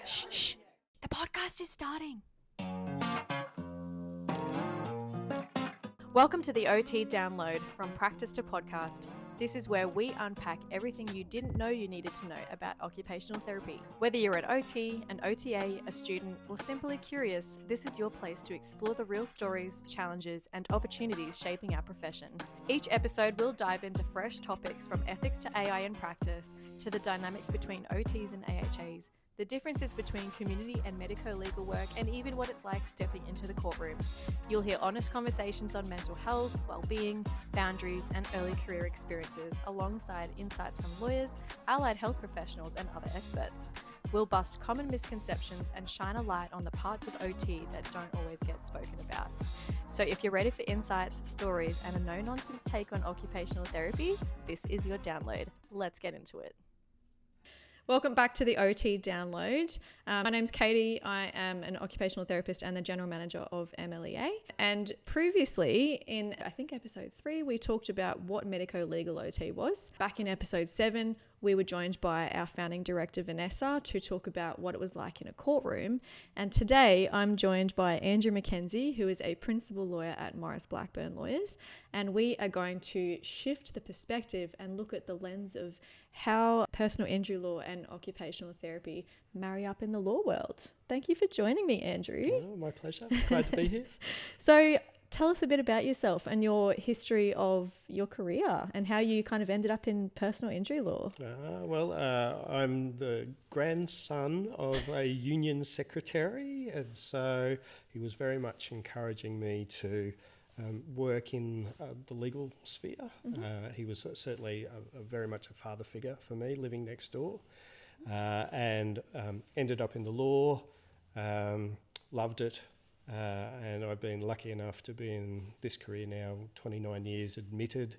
Shh, shh. The podcast is starting. Welcome to the OT Download, from practice to podcast. This is where we unpack everything you didn't know you needed to know about occupational therapy. Whether you're an OT, an OTA, a student, or simply curious, this is your place to explore the real stories, challenges, and opportunities shaping our profession. Each episode will dive into fresh topics from ethics to AI in practice, to the dynamics between OTs and AHAs, the differences between community and medico-legal work, and even what it's like stepping into the courtroom. You'll hear honest conversations on mental health, well-being, boundaries, and early career experiences, alongside insights from lawyers, allied health professionals, and other experts. We'll bust common misconceptions and shine a light on the parts of OT that don't always get spoken about. So if you're ready for insights, stories, and a no-nonsense take on occupational therapy, this is your download. Let's get into it. Welcome back to the OT Download. My name's Katie. I am an occupational therapist and the general manager of MLEA. And previously, in I think episode 3, we talked about what medico-legal OT was. Back in episode 7, we were joined by our founding director, Vanessa, to talk about what it was like in a courtroom. And today I'm joined by Andrew McKenzie, who is a principal lawyer at Maurice Blackburn Lawyers. And we are going to shift the perspective and look at the lens of how personal injury law and occupational therapy marry up in the law world. Thank you for joining me, Andrew. Oh, my pleasure. Glad to be here. So tell us a bit about yourself and your history of your career and how you kind of ended up in personal injury law. I'm the grandson of a union secretary, and so he was very much encouraging me to work in the legal sphere. Mm-hmm. He was certainly a very much a father figure for me, living next door, and ended up in the law, loved it. And I've been lucky enough to be in this career now 29 years admitted.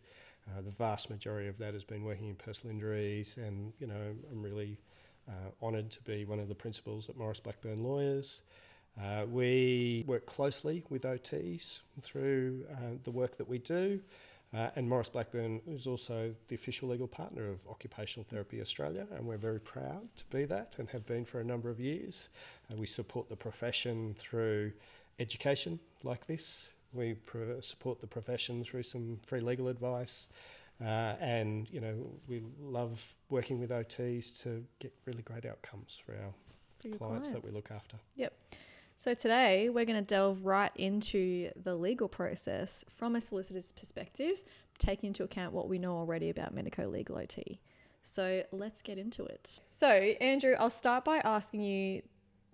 The vast majority of that has been working in personal injuries, and I'm really honoured to be one of the principals at Maurice Blackburn Lawyers. We work closely with OTs through the work that we do, and Maurice Blackburn is also the official legal partner of Occupational Therapy Australia, and we're very proud to be that and have been for a number of years. We support the profession through education like this. We support the profession through some free legal advice, and we love working with OTs to get really great outcomes for our clients that we look after. Yep. So today we're going to delve right into the legal process from a solicitor's perspective, taking into account what we know already about medico-legal OT. So let's get into it. So Andrew, I'll start by asking you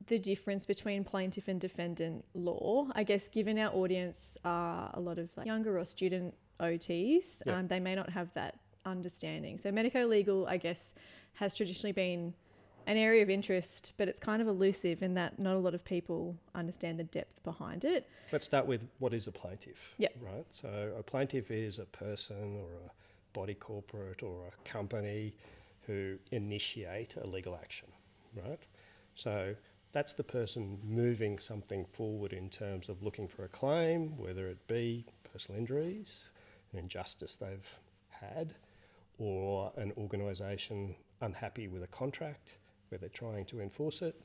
the difference between plaintiff and defendant law. I guess given our audience are a lot of younger or student OTs, Yep. They may not have that understanding. So medico-legal, I guess, has traditionally been an area of interest, but it's kind of elusive in that not a lot of people understand the depth behind it. Let's start with what is a plaintiff. Yep. Right. So a plaintiff is a person or a body corporate or a company who initiate a legal action. Right. So that's the person moving something forward in terms of looking for a claim, whether it be personal injuries, an injustice they've had, or an organisation unhappy with a contract where they're trying to enforce it.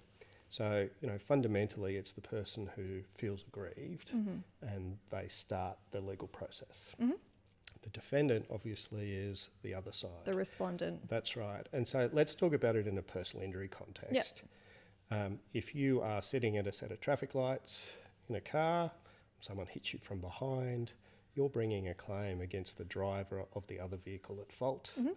So, fundamentally it's the person who feels aggrieved, and they start the legal process. Mm-hmm. The defendant obviously is the other side. The respondent. That's right. And so let's talk about it in a personal injury context. Yep. If you are sitting at a set of traffic lights in a car, someone hits you from behind, you're bringing a claim against the driver of the other vehicle at fault. Mm-hmm.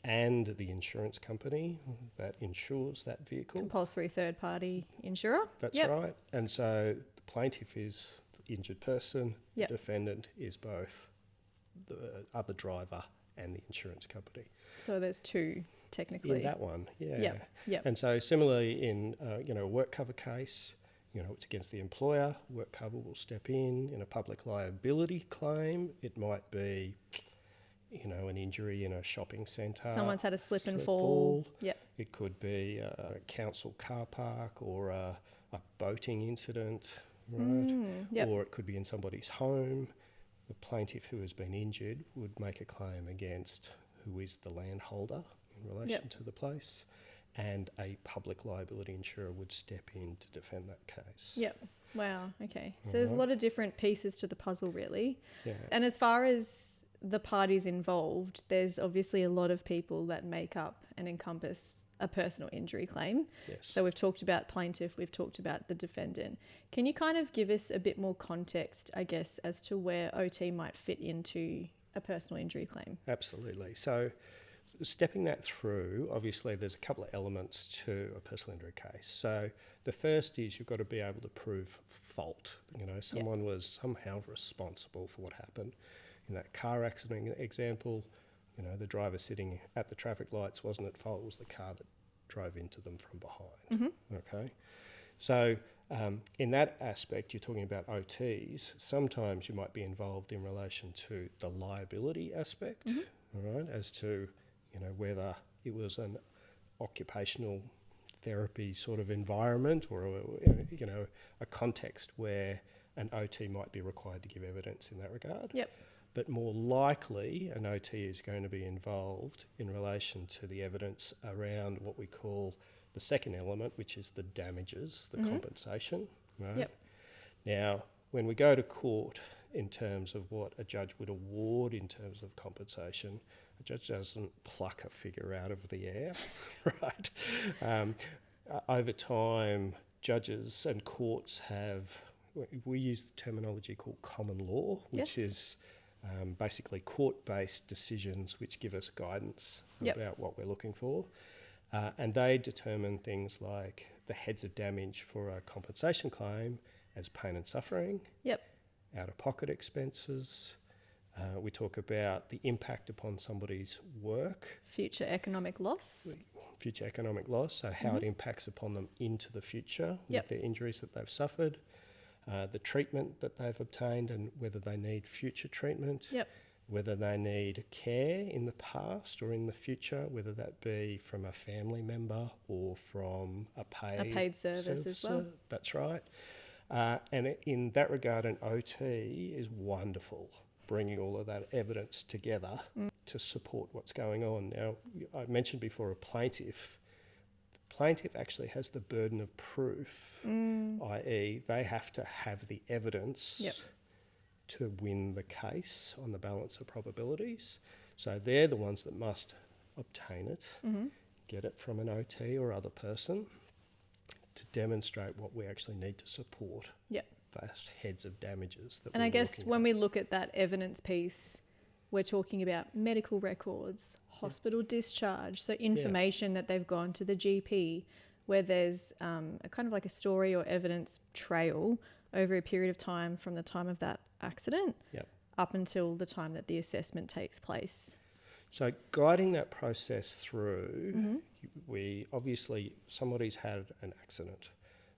And the insurance company that insures that vehicle. Compulsory third-party insurer. That's right. And so the plaintiff is the injured person, the defendant is both the other driver and the insurance company. So there's two, technically. In that one, yeah. Yep. And so similarly in a work cover case, it's against the employer, work cover will step in. In a public liability claim, it might be an injury in a shopping centre. Someone's had a slip and fall. Yep. It could be a council car park or a boating incident, right? Yep. Or it could be in somebody's home. The plaintiff who has been injured would make a claim against who is the landholder in relation to the place. and a public liability insurer would step in to defend that case. Yep. Wow. Okay. So there's a lot of different pieces to the puzzle, really. Yeah. And as far as the parties involved, there's obviously a lot of people that make up and encompass a personal injury claim. Yes. So we've talked about plaintiff, we've talked about the defendant. Can you kind of give us a bit more context, I guess, as to where OT might fit into a personal injury claim? Absolutely. So stepping that through, obviously there's a couple of elements to a personal injury case. So the first is you've got to be able to prove fault. You know, someone was somehow responsible for what happened. In that car accident example, you know, the driver sitting at the traffic lights wasn't at fault, it was the car that drove into them from behind. Okay. So in that aspect, you're talking about OTs. Sometimes you might be involved in relation to the liability aspect, all right, as to, you know, whether it was an occupational therapy sort of environment or, you know, a context where an OT might be required to give evidence in that regard. Yep. But more likely, an OT is going to be involved in relation to the evidence around what we call the second element, which is the damages, the compensation. Right? Yep. Now, when we go to court in terms of what a judge would award in terms of compensation, a judge doesn't pluck a figure out of the air, right? Over time, judges and courts we use the terminology called common law, which is basically court-based decisions which give us guidance about what we're looking for. And they determine things like the heads of damage for a compensation claim as pain and suffering, out-of-pocket expenses. We talk about the impact upon somebody's work. Future economic loss, So how it impacts upon them into the future with the injuries that they've suffered. The treatment that they've obtained and whether they need future treatment, whether they need care in the past or in the future, whether that be from a family member or from a paid service as well. That's right. And in that regard, an OT is wonderful, bringing all of that evidence together to support what's going on. Now, I mentioned before a plaintiff actually has the burden of proof, i.e. they have to have the evidence to win the case on the balance of probabilities. So they're the ones that must obtain it, get it from an OT or other person to demonstrate what we actually need to support those heads of damages. And I guess when we look at that evidence piece, we're talking about medical records, hospital discharge, so information that they've gone to the GP, where there's a kind of like a story or evidence trail over a period of time from the time of that accident up until the time that the assessment takes place. So guiding that process through, we obviously, somebody's had an accident.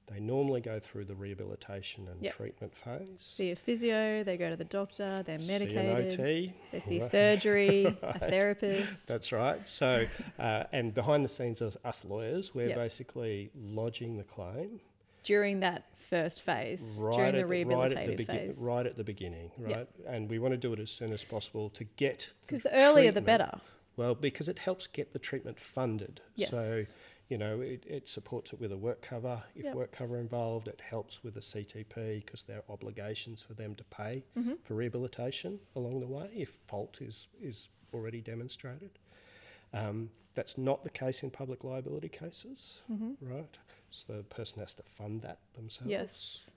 They normally go through the rehabilitation and treatment phase. See a physio, they go to the doctor, they're medicated. See an OT. They see surgery, a therapist. That's right. So, and behind the scenes as us lawyers, we're basically lodging the claim. During that first phase, during the rehabilitative phase. Right at the beginning, right? And we want to do it as soon as possible to get because the earlier the better. Well, because it helps get the treatment funded. Yes. So, you know, it supports it with a work cover. If work cover involved, it helps with the CTP because there are obligations for them to pay for rehabilitation along the way if fault is already demonstrated. That's not the case in public liability cases, right? So the person has to fund that themselves. Yes.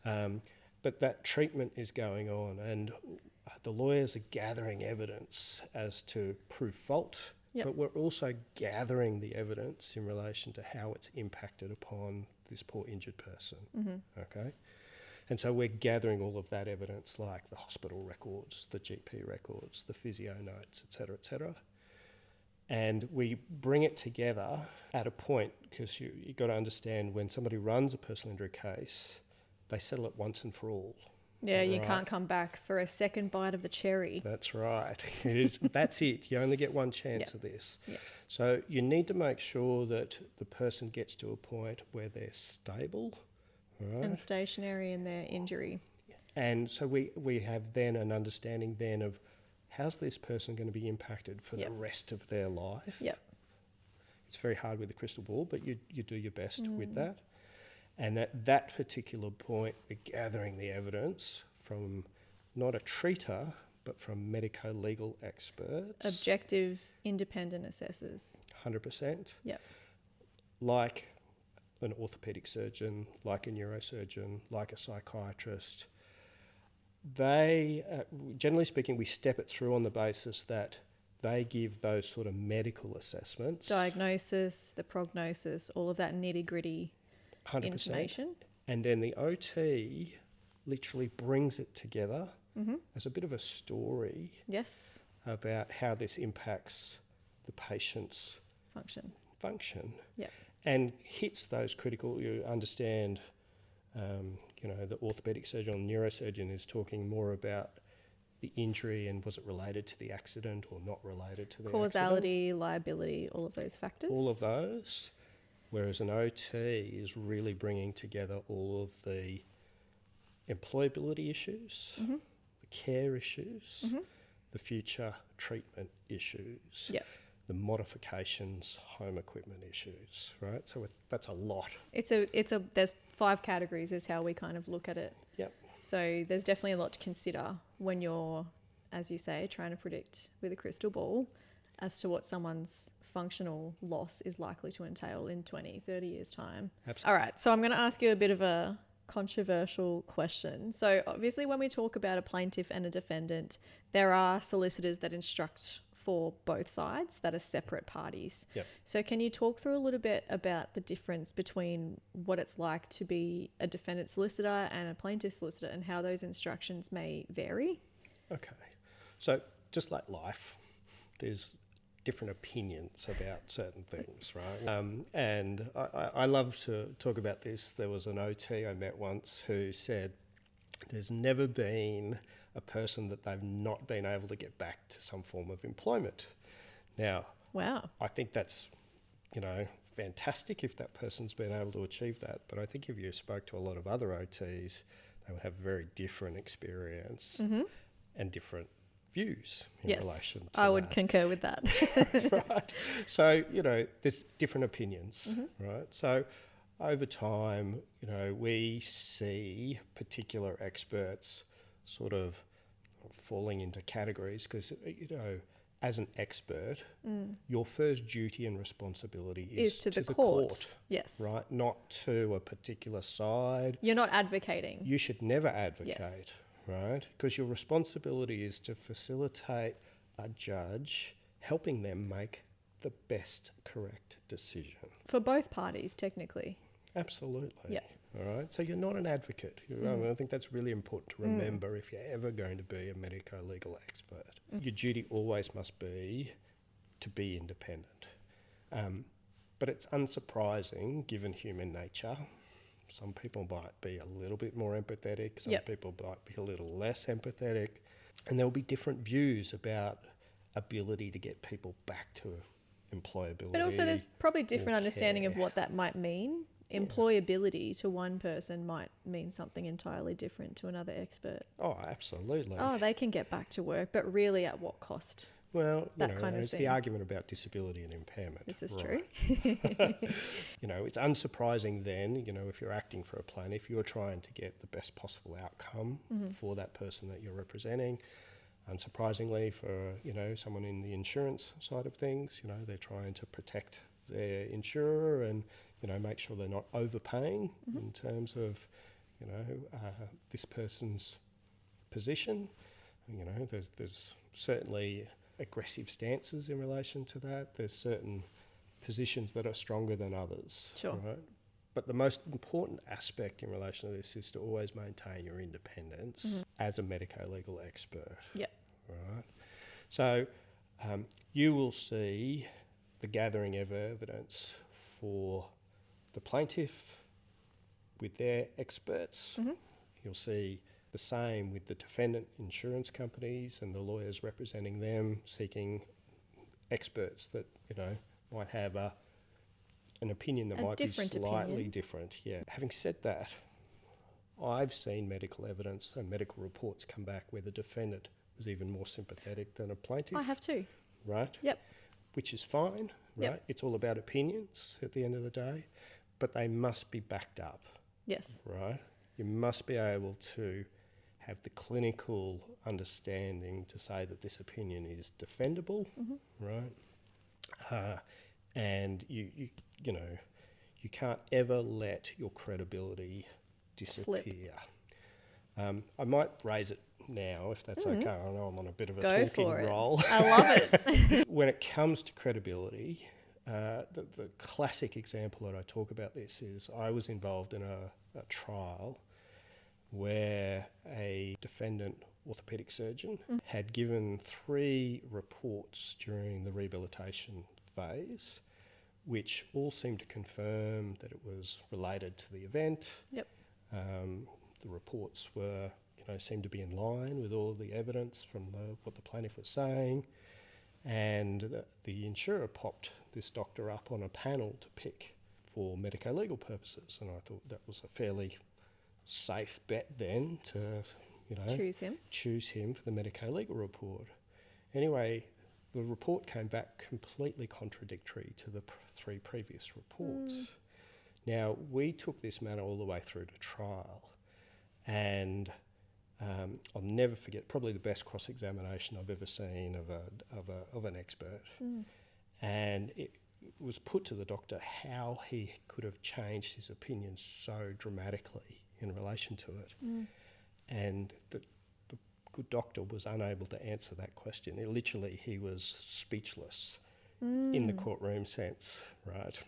But that treatment is going on and the lawyers are gathering evidence as to prove fault. But we're also gathering the evidence in relation to how it's impacted upon this poor injured person, okay? And so we're gathering all of that evidence like the hospital records, the GP records, the physio notes, et cetera, and we bring it together at a point because you've got to understand when somebody runs a personal injury case, they settle it once and for all. Yeah, you can't come back for a second bite of the cherry. That's right. That's it. You only get one chance of this. Yeah. So you need to make sure that the person gets to a point where they're stable. Right? And stationary in their injury. And so we have then an understanding then of how's this person going to be impacted for the rest of their life. Yep. It's very hard with a crystal ball, but you do your best with that. And at that particular point, we're gathering the evidence from not a treater, but from medico-legal experts. Objective, independent assessors. 100%. Yep. Like an orthopaedic surgeon, like a neurosurgeon, like a psychiatrist. They, generally speaking, we step it through on the basis that they give those sort of medical assessments. Diagnosis, the prognosis, all of that nitty-gritty 100%. information. And then the OT literally brings it together as a bit of a story. Yes. About how this impacts the patient's function. Yep. And hits those critical, you understand, the orthopaedic surgeon or neurosurgeon is talking more about the injury and was it related to the accident or not related to the causality, accident. liability, all of those factors. All of those. Whereas an OT is really bringing together all of the employability issues, the care issues, the future treatment issues, the modifications, home equipment issues, right? So that's a lot. There's 5 categories is how we kind of look at it. Yep. So there's definitely a lot to consider when you're, as you say, trying to predict with a crystal ball as to what someone's functional loss is likely to entail in 20, 30 years' time. Absolutely. All right, so I'm going to ask you a bit of a controversial question. So obviously when we talk about a plaintiff and a defendant, there are solicitors that instruct for both sides that are separate parties. Yep. So can you talk through a little bit about the difference between what it's like to be a defendant solicitor and a plaintiff solicitor and how those instructions may vary? Okay. So just like life, there's different opinions about certain things, right? And I love to talk about this. There was an OT I met once who said there's never been a person that they've not been able to get back to some form of employment. Now, wow, I think that's, fantastic if that person's been able to achieve that. But I think if you spoke to a lot of other OTs, they would have a very different experience and different views in relation to that. I would concur with that. Right. So, there's different opinions, right? So over time, we see particular experts sort of falling into categories because, as an expert, your first duty and responsibility is to the court. Yes. Right? Not to a particular side. You're not advocating. You should never advocate. Yes. Right? Because your responsibility is to facilitate a judge helping them make the best correct decision. For both parties, technically. Absolutely. Yeah. All right. So you're not an advocate. I think that's really important to remember if you're ever going to be a medico-legal expert. Your duty always must be to be independent. But it's unsurprising, given human nature. Some people might be a little bit more empathetic. Some people might be a little less empathetic. And there will be different views about ability to get people back to employability. But also there's probably different understanding of what that might mean. Employability to one person might mean something entirely different to another expert. Oh, absolutely. Oh, they can get back to work, but really at what cost? Well, it's the argument about disability and impairment. This is true. It's unsurprising then, if you're acting for a plaintiff, you're trying to get the best possible outcome for that person that you're representing. Unsurprisingly for, someone in the insurance side of things, they're trying to protect their insurer and, make sure they're not overpaying in terms of, this person's position. There's certainly aggressive stances in relation to that. There's certain positions that are stronger than others. Sure. Right? But the most important aspect in relation to this is to always maintain your independence as a medico-legal expert. Yeah. Right. So you will see the gathering of evidence for the plaintiff with their experts. You'll see the same with the defendant insurance companies and the lawyers representing them, seeking experts that, might have an opinion that might be slightly different. Yeah. Having said that, I've seen medical evidence and medical reports come back where the defendant was even more sympathetic than a plaintiff. I have too. Right? Yep. Which is fine. right? Yep. It's all about opinions at the end of the day, but they must be backed up, Yes. right? You must be able to have the clinical understanding to say that this opinion is defendable, right? And you can't ever let your credibility disappear. I might raise it now, if that's okay. I know I'm on a bit of a Go talking for it. roll. I love it. When it comes to credibility, the classic example that I talk about this is I was involved in a trial where a defendant orthopaedic surgeon had given 3 reports during the rehabilitation phase, which all seemed to confirm that it was related to the event. Yep. The reports were, seemed to be in line with all of the evidence from what the plaintiff was saying, and the insurer popped this doctor up on a panel to pick for medico-legal purposes, and I thought that was a fairly safe bet then to, choose him for the medico-legal report. Anyway, the report came back completely contradictory to the 3 previous reports. Now, we took this matter all the way through to trial, and I'll never forget, probably the best cross-examination I've ever seen of an expert. And it was put to the doctor how he could have changed his opinion so dramatically in relation to it. And the good doctor was unable to answer that question. He was speechless in the courtroom sense, right?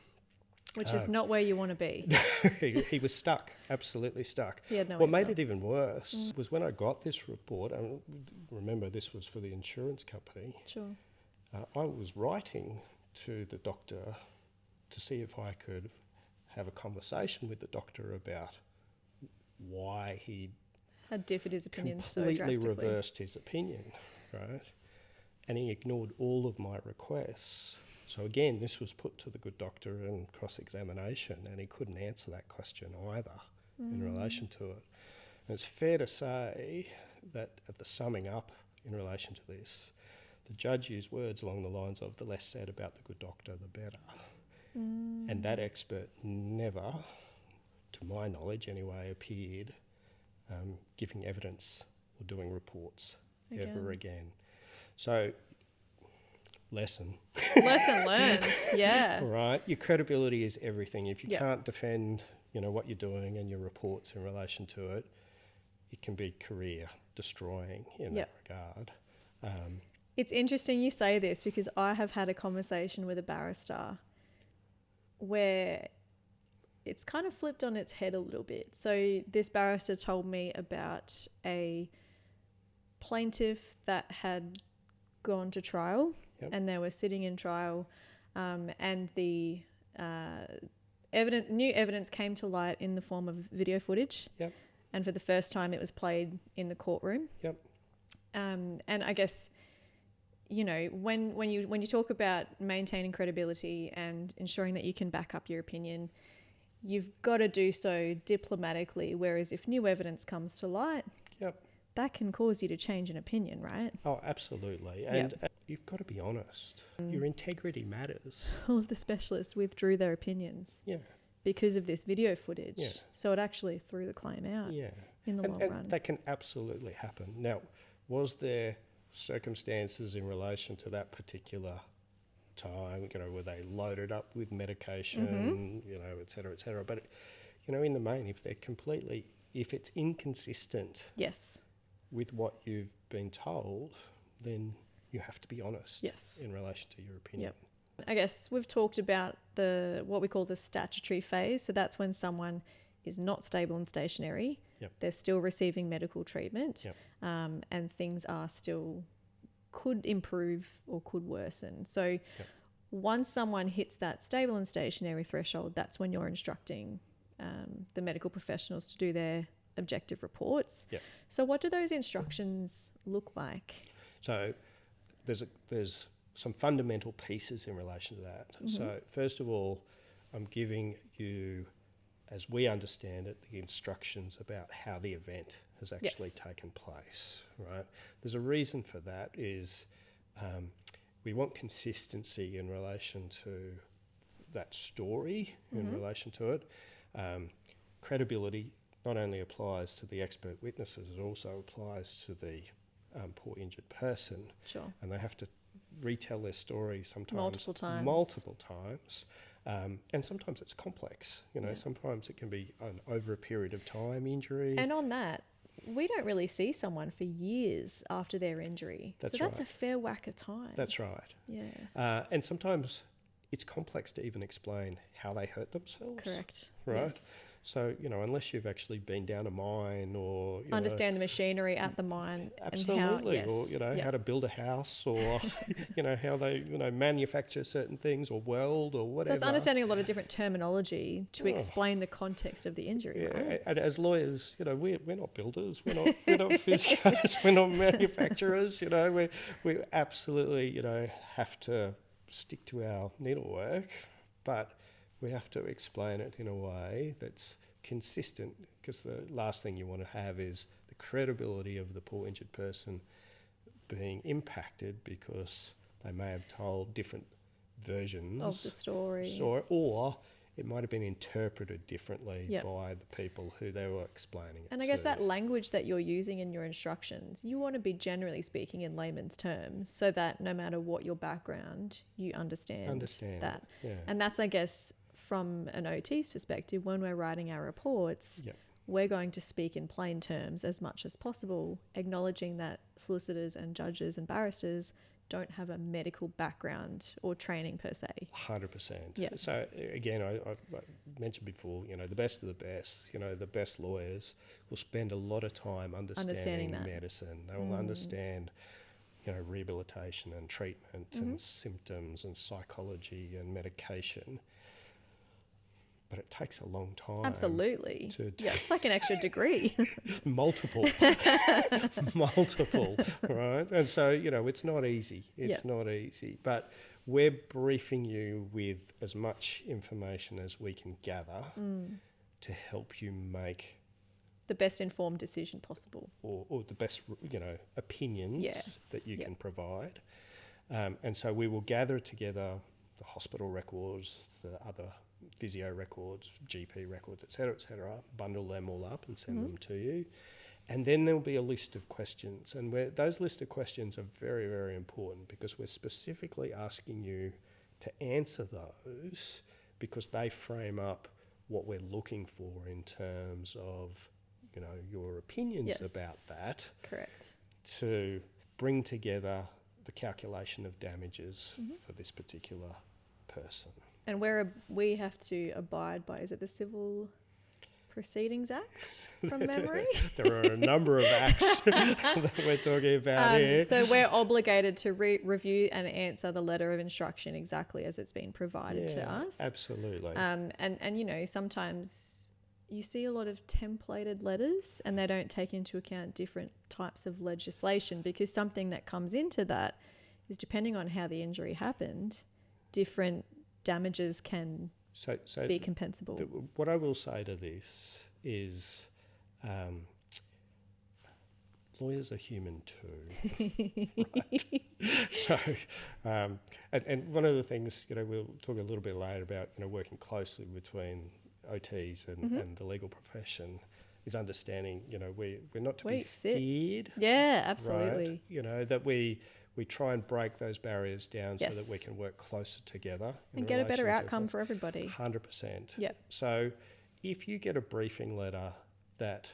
Which is not where you want to be. He was stuck, absolutely stuck. He had no What answer. made it even worse was when I got this report, and remember this was for the insurance company, Sure. I was writing to the doctor to see if I could have a conversation with the doctor about why he Had differed his opinions so completely drastically. reversed his opinion, right? And he ignored all of my requests. So again, this was put to the good doctor in cross-examination, and he couldn't answer that question either in relation to it. And it's fair to say that at the summing up in relation to this, the judge used words along the lines of the less said about the good doctor, the better. And that expert never, to my knowledge anyway, appeared giving evidence or doing reports ever again. So, lesson learned. Yeah. right, your credibility is everything. If you Yep. can't defend what you're doing and your reports in relation to it, it can be career destroying in Yep. that regard. It's interesting you say this because I have had a conversation with a barrister where it's kind of flipped on its head a little bit. So this barrister told me about a plaintiff that had gone to trial and they were sitting in trial and the new evidence came to light in the form of video footage. And for the first time it was played in the courtroom. And I guess when you talk about maintaining credibility and ensuring that you can back up your opinion, you've got to do so diplomatically. Whereas if new evidence comes to light, that can cause you to change an opinion, right? Oh, absolutely. And you've got to be honest. Your integrity matters. All of the specialists withdrew their opinions because of this video footage. So it actually threw the claim out in the long run. That can absolutely happen. Now, was there circumstances in relation to that particular time, were they loaded up with medication, et cetera, but in the main, if it's inconsistent with what you've been told, then you have to be honest in relation to your opinion. I guess we've talked about what we call the statutory phase. So that's when someone is not stable and stationary. They're still receiving medical treatment, and things are still could improve or could worsen. So once someone hits that stable and stationary threshold, that's when you're instructing the medical professionals to do their objective reports. So what do those instructions look like? So there's some fundamental pieces in relation to that. So first of all, I'm giving you, as we understand it, the instructions about how the event has actually taken place, right? There's a reason for that is we want consistency in relation to that story, in relation to it. Credibility not only applies to the expert witnesses, it also applies to the poor injured person. Sure. And they have to retell their story sometimes Multiple times. And sometimes it's complex. Sometimes it can be an over a period of time injury. And on that, we don't really see someone for years after their injury. That's a fair whack of time. That's right. Yeah. And sometimes it's complex to even explain how they hurt themselves. Correct. Right? Yes. So, unless you've actually been down a mine or... understand the machinery at the mine. Absolutely. And how, or, how to build a house or, how they, manufacture certain things or weld or whatever. So it's understanding a lot of different terminology to explain the context of the injury, right? And as lawyers, we're not builders, we're not physios, we're not manufacturers, we absolutely, have to stick to our needlework, but we have to explain it in a way that's consistent, because the last thing you want to have is the credibility of the poor injured person being impacted because they may have told different versions of the story. Or it might have been interpreted differently by the people who they were explaining it And I guess that language that you're using in your instructions, you want to be generally speaking in layman's terms so that no matter what your background, you understand that. Yeah. And that's, I guess, from an OT's perspective, when we're writing our reports, we're going to speak in plain terms as much as possible, acknowledging that solicitors and judges and barristers don't have a medical background or training per se. 100%. Yeah. So again, I mentioned before, the best of the best, the best lawyers will spend a lot of time understanding medicine. They will understand, rehabilitation and treatment and symptoms and psychology and medication. But it takes a long time. Absolutely. It's like an extra degree. Multiple, right? And so, it's not easy. It's not easy. But we're briefing you with as much information as we can gather to help you make the best informed decision possible. Or the best, opinions that you can provide. And so we will gather together the hospital records, the other physio records, GP records, et cetera, bundle them all up and send them to you. And then there'll be a list of questions. And those list of questions are very, very important because we're specifically asking you to answer those because they frame up what we're looking for in terms of, your opinions about that. Correct. To bring together the calculation of damages for this particular person. And we have to abide by, is it the Civil Proceedings Act from memory? There are a number of acts that we're talking about here. So we're obligated to review and answer the letter of instruction exactly as it's been provided to us. Absolutely. And sometimes you see a lot of templated letters and they don't take into account different types of legislation, because something that comes into that is, depending on how the injury happened, different damages can be compensable. What I will say to this is lawyers are human too. Right? So, and one of the things, we'll talk a little bit later about, working closely between OTs and the legal profession is understanding, we're not to be feared. Yeah, absolutely. Right? That we try and break those barriers down so that we can work closer together. And get a better outcome for everybody. 100%. Yep. So if you get a briefing letter that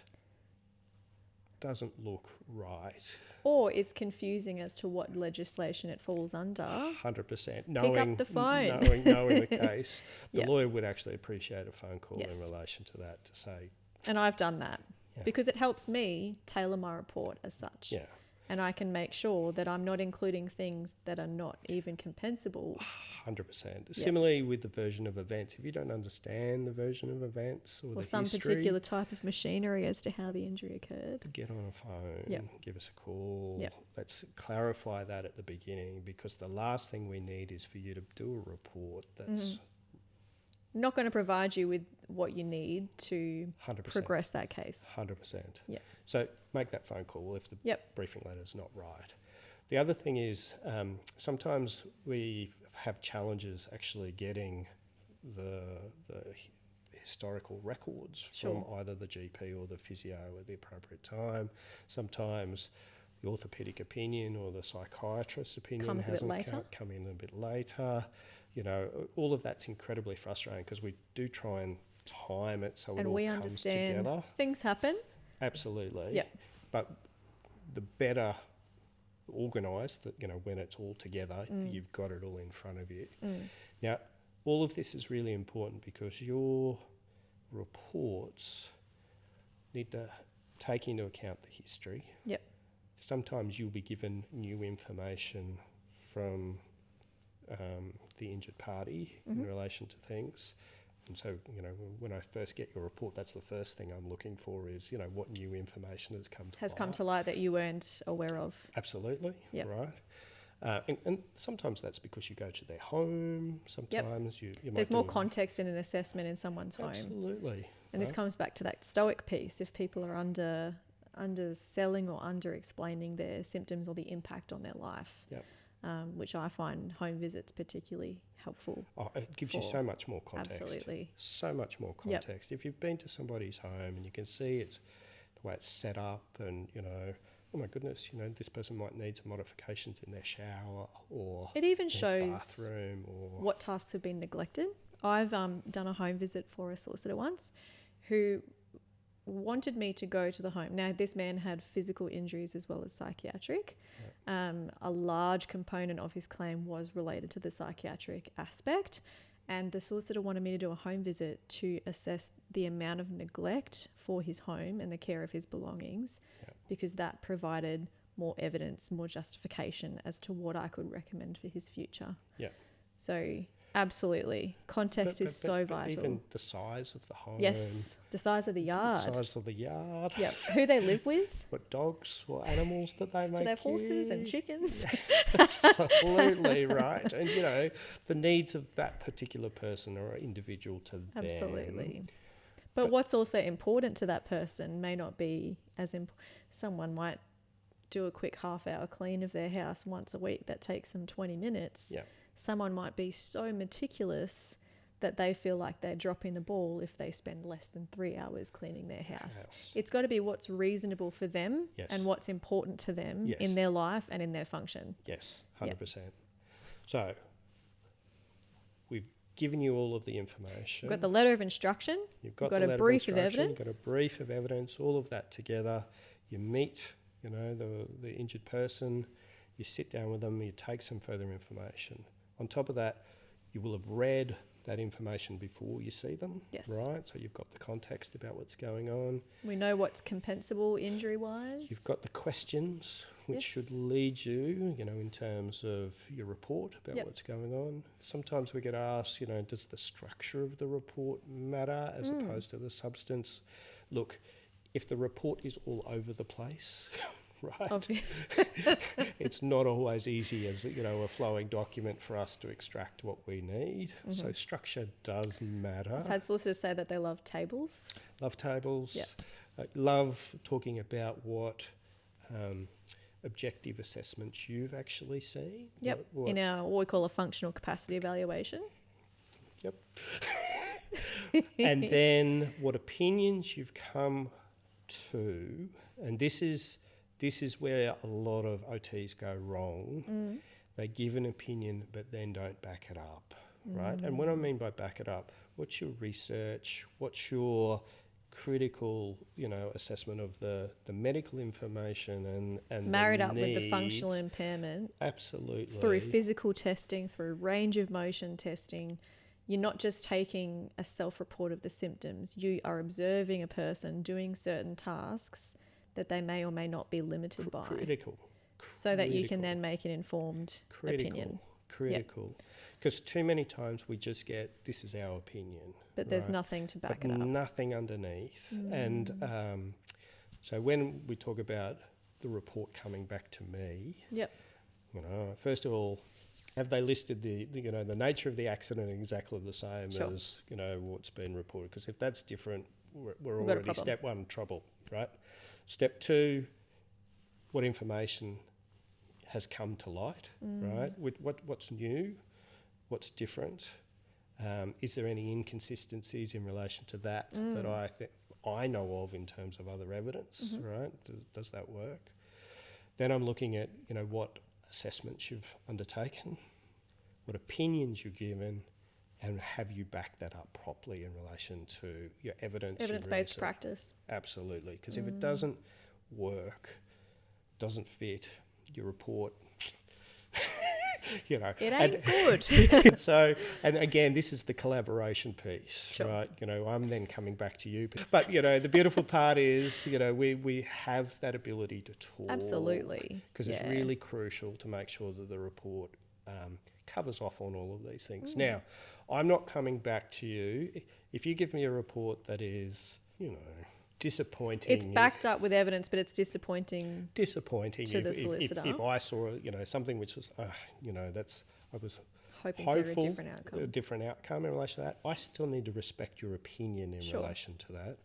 doesn't look right, or it's confusing as to what legislation it falls under, 100%. Pick up the phone. Knowing the case, the lawyer would actually appreciate a phone call in relation to that to say. And I've done that because it helps me tailor my report as such. Yeah. And I can make sure that I'm not including things that are not even compensable. 100%. Similarly with the version of events, if you don't understand the version of events or the some history, particular type of machinery as to how the injury occurred, get on a phone, give us a call. Let's clarify that at the beginning, because the last thing we need is for you to do a report that's not going to provide you with what you need to 100%. Progress that case. 100%. Yeah. So make that phone call if the Yep. briefing letter is not right. The other thing is sometimes we have challenges actually getting the historical records from either the GP or the physio at the appropriate time. Sometimes the orthopaedic opinion or the psychiatrist's opinion hasn't come in a bit later. You know, all of that's incredibly frustrating because we do try and time it so it all comes together. Things happen. Absolutely. Yep. But the better organised, that, you know, when it's all together, you've got it all in front of you. Now, all of this is really important because your reports need to take into account the history. Yep. Sometimes you'll be given new information from the injured party in relation to things. And so, you know, when I first get your report, that's the first thing I'm looking for is, you know, what new information has come to light that you weren't aware of. Absolutely. Yep. Right. And sometimes that's because you go to their home. Sometimes you might there's more context in an assessment in someone's home. Absolutely. And this comes back to that stoic piece. If people are underselling or under-explaining their symptoms or the impact on their life, which I find home visits particularly helpful. Oh, it gives you so much more context. Absolutely. So much more context. If you've been to somebody's home and you can see it's the way it's set up and, you know, oh my goodness, you know, this person might need some modifications in their shower or it even their shows bathroom or what tasks have been neglected. I've done a home visit for a solicitor once who wanted me to go to the home. Now, this man had physical injuries as well as psychiatric. A large component of his claim was related to the psychiatric aspect, and the solicitor wanted me to do a home visit to assess the amount of neglect for his home and the care of his belongings, because that provided more evidence, more justification as to what I could recommend for his future. So absolutely. Context is so vital. Even the size of the home. Yes, the size of the yard. The size of the yard. Yep. Who they live with. What dogs or animals that they make. Do they have horses and chickens? Absolutely, right. And, you know, the needs of that particular person are individual to them. Absolutely. But what's also important to that person may not be as important. Someone might do a quick half-hour clean of their house once a week that takes them 20 minutes. Someone might be so meticulous that they feel like they're dropping the ball if they spend less than 3 hours cleaning their house. It's got to be what's reasonable for them and what's important to them in their life and in their function. Yes, 100%. So we've given you all of the information. You've got the letter of instruction. You've got a brief of evidence. You've got a brief of evidence, all of that together. You meet, you know, the injured person. You sit down with them. You take some further information. On top of that, you will have read that information before you see them, right? So you've got the context about what's going on. We know what's compensable injury-wise. You've got the questions, which should lead you, you know, in terms of your report about what's going on. Sometimes we get asked, you know, does the structure of the report matter as opposed to the substance? Look, if the report is all over the place... Right. It's not always easy as, you know, a flowing document for us to extract what we need. So structure does matter. I've had solicitors say that they love tables. Love tables. Love talking about what objective assessments you've actually seen. What in our what we call a functional capacity evaluation. And then what opinions you've come to, and this is where a lot of OTs go wrong. They give an opinion but then don't back it up, right? And what I mean by back it up, what's your research? What's your critical, you know, assessment of the medical information and married the up needs. with the functional impairment. Absolutely. Through physical testing, through range of motion testing. You're not just taking a self-report of the symptoms. You are observing a person doing certain tasks that they may or may not be limited by. Critical. So that you can then make an informed opinion. Critical. Because too many times we just get, this is our opinion. But there's nothing to back it up. Nothing underneath. And so when we talk about the report coming back to me, you know, first of all, have they listed the you know, the nature of the accident exactly the same as, you know, what's been reported? Because if that's different, we're already step one, trouble, right? Step two, what information has come to light, right? With what's new, what's different. Is there any inconsistencies in relation to that that I know of in terms of other evidence, right? Does that work? Then I'm looking at, what assessments you've undertaken, what opinions you've given, and have you backed that up properly in relation to your evidence? Evidence-based practice. Absolutely. Because if it doesn't work, doesn't fit, your report, it ain't good. So, and again, this is the collaboration piece, right? I'm then coming back to you. But, the beautiful part is, we have that ability to talk. Absolutely. Because it's really crucial to make sure that the report covers off on all of these things. Now, I'm not coming back to you. If you give me a report that is, disappointing. It's backed up with evidence, but it's disappointing to the solicitor. If I saw, something which was, I was hoping for a different outcome in relation to that, I still need to respect your opinion in relation to that.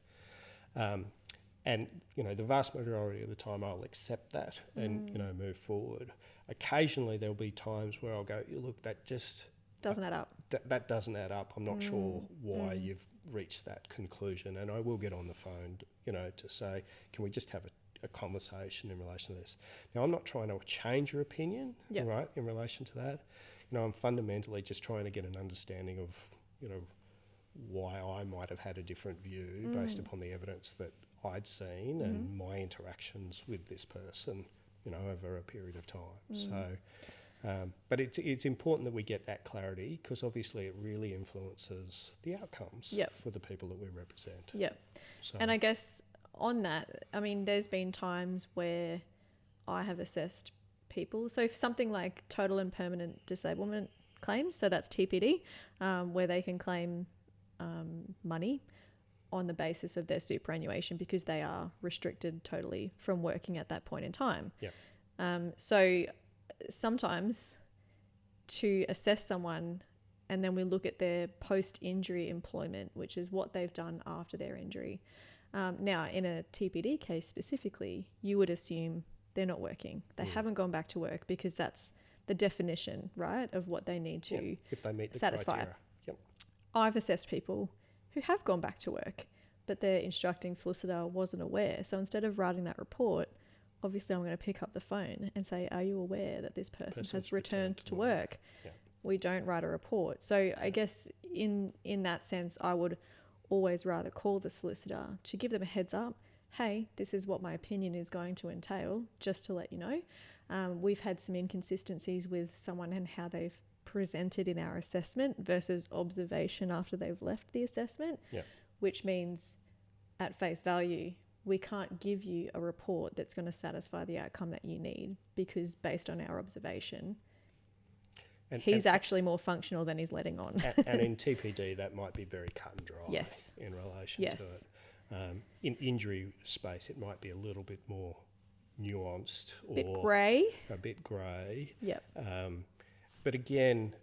And, the vast majority of the time I'll accept that and, move forward. Occasionally there'll be times where I'll go, look, that just... doesn't add up. That doesn't add up. I'm not sure why you've reached that conclusion. And I will get on the phone, to say, can we just have a conversation in relation to this? Now, I'm not trying to change your opinion, right, in relation to that. I'm fundamentally just trying to get an understanding of, why I might have had a different view based upon the evidence that I'd seen and my interactions with this person, over a period of time. So, but it's important that we get that clarity because obviously it really influences the outcomes for the people that we represent. Yep. So. And I guess on that, there's been times where I have assessed people. So for something like total and permanent disablement claims, so that's TPD, where they can claim money on the basis of their superannuation because they are restricted totally from working at that point in time. So sometimes to assess someone and then we look at their post-injury employment, which is what they've done after their injury. Now, in a TPD case specifically, you would assume they're not working. They haven't gone back to work because that's the definition, right, of what they need to if they meet the satisfy. Criteria. I've assessed people who have gone back to work, but their instructing solicitor wasn't aware. So instead of writing that report, obviously I'm going to pick up the phone and say, are you aware that this person has returned to work? We don't write a report. So I guess in that sense, I would always rather call the solicitor to give them a heads up. Hey, this is what my opinion is going to entail, just to let you know. We've had some inconsistencies with someone and how they've presented in our assessment versus observation after they've left the assessment, which means at face value, we can't give you a report that's going to satisfy the outcome that you need because based on our observation, he's actually more functional than he's letting on. And in TPD, that might be very cut and dry in relation to it. In injury space, it might be a little bit more nuanced or a bit grey. But again,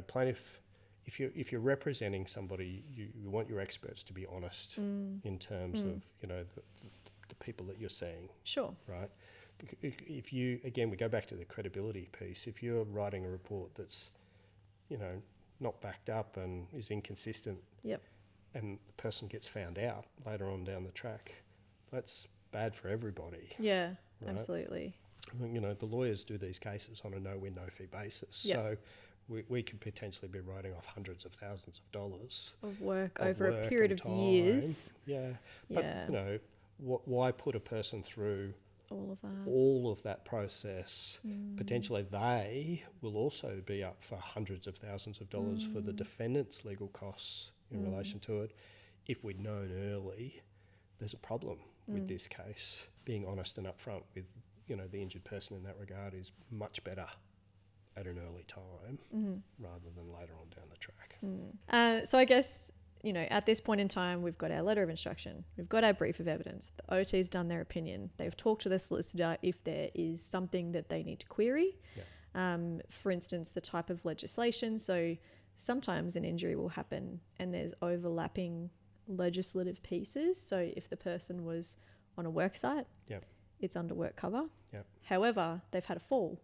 plaintiff, if you're representing somebody, you want your experts to be honest in terms of the people that you're seeing. Right. If you, again, we go back to the credibility piece. If you're writing a report that's not backed up and is inconsistent, and the person gets found out later on down the track, that's bad for everybody. Right? Absolutely. The lawyers do these cases on a no-win, no-fee basis. So we could potentially be writing off hundreds of thousands of dollars of work over a period of years. But, why put a person through all of that process? Potentially they will also be up for hundreds of thousands of dollars for the defendant's legal costs in relation to it. If we'd known early, there's a problem with this case. Being honest and upfront with the injured person in that regard is much better at an early time rather than later on down the track. So I guess, at this point in time, we've got our letter of instruction. We've got our brief of evidence. The OT's done their opinion. They've talked to the solicitor if there is something that they need to query. For instance, the type of legislation. So sometimes an injury will happen and there's overlapping legislative pieces. So if the person was on a work site, it's under work cover. However, they've had a fall.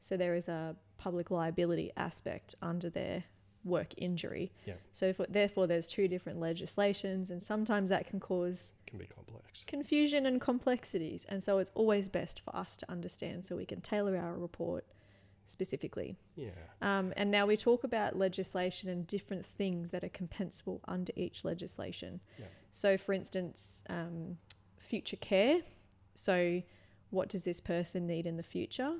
So there is a public liability aspect under their work injury. Yeah. So therefore there's two different legislations, and sometimes that can cause Can be complex. confusion and complexities. And so it's always best for us to understand so we can tailor our report specifically. Yeah. And now we talk about legislation and different things that are compensable under each legislation. Yeah. So for instance, future care. So what does this person need in the future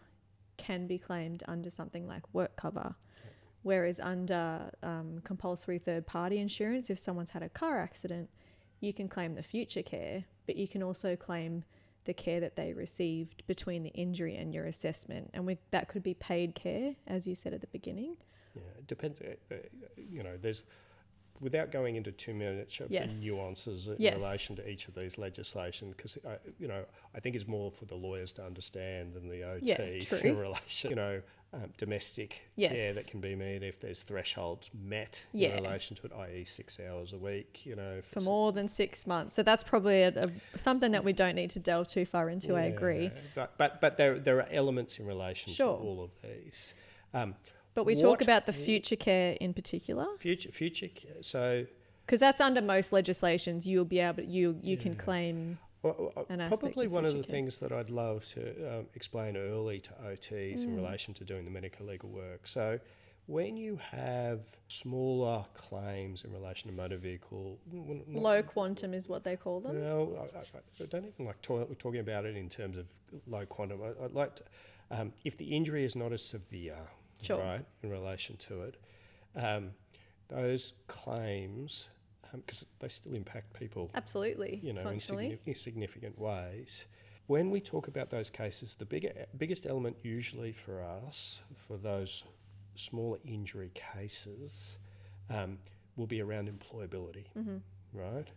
can be claimed under something like work cover. Yeah. Whereas under compulsory third party insurance, if someone's had a car accident, you can claim the future care, but you can also claim the care that they received between the injury and your assessment. And that could be paid care, as you said at the beginning. Yeah, it depends. There's, without going into too much of the nuances in relation to each of these legislation, because, I think it's more for the lawyers to understand than the OTs in relation, domestic care that can be made if there's thresholds met in relation to it, i.e. 6 hours a week, for more than 6 months. So that's probably something that we don't need to delve too far into, I agree. But there are elements in relation to all of these. But we talk about the future care in particular. Future care, so... Because that's under most legislations, you'll be able, you can claim an aspect probably of one of the future care. things that I'd love to explain early to OTs in relation to doing the medico-legal work. So when you have smaller claims in relation to motor vehicle... Low quantum is what they call them. No, I don't even like talking about it in terms of low quantum. I'd like to... if the injury is not as severe... Sure. Right, in relation to it, those claims, because they still impact people, absolutely, in significant ways. When we talk about those cases, the biggest element usually for us, for those smaller injury cases, will be around employability, right?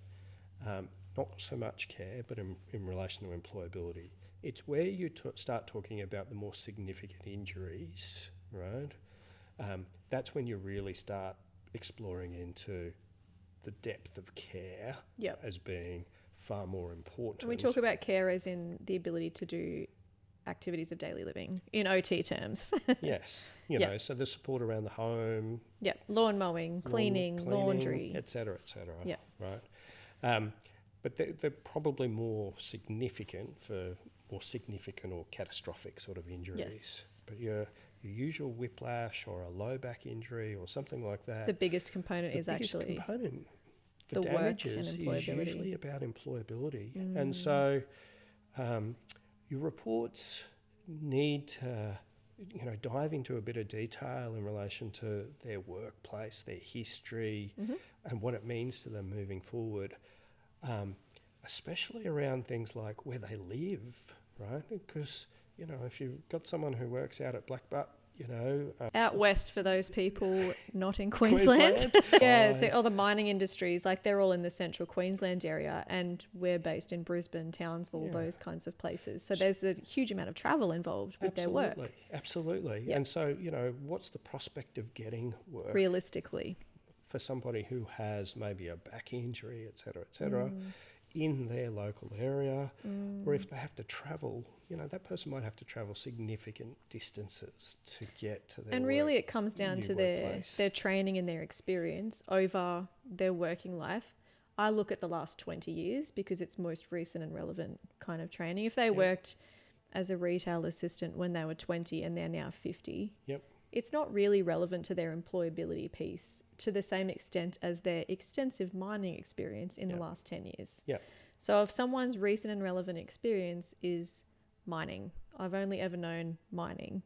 Not so much care, but in relation to employability. It's where you start talking about the more significant injuries, right? That's when you really start exploring into the depth of care as being far more important. And we talk about care as in the ability to do activities of daily living in OT terms. Yes. So the support around the home. Yeah. Lawn mowing, cleaning, laundry. Et cetera, et cetera. Yeah. Right. But they're probably more significant or catastrophic sort of injuries. Yes. But your usual whiplash or a low back injury or something like that. The biggest component is actually... The biggest component for the damages work and is usually about employability. And so your reports need to, dive into a bit of detail in relation to their workplace, their history, and what it means to them moving forward, especially around things like where they live, right? Because, if you've got someone who works out at Blackbutt, out west for those people not in Queensland. Yeah, so all the mining industries, like they're all in the central Queensland area, and we're based in Brisbane, Townsville, those kinds of places. So there's a huge amount of travel involved with their work. Absolutely. Yep. And so, what's the prospect of getting work? Realistically. For somebody who has maybe a back injury, et cetera, in their local area, or if they have to travel, that person might have to travel significant distances to get to their And really it comes down to their training and their experience over their working life. I look at the last 20 years because it's most recent and relevant kind of training. If they worked as a retail assistant when they were 20 and they're now 50, it's not really relevant to their employability piece to the same extent as their extensive mining experience in the last 10 years. So if someone's recent and relevant experience is mining, I've only ever known mining,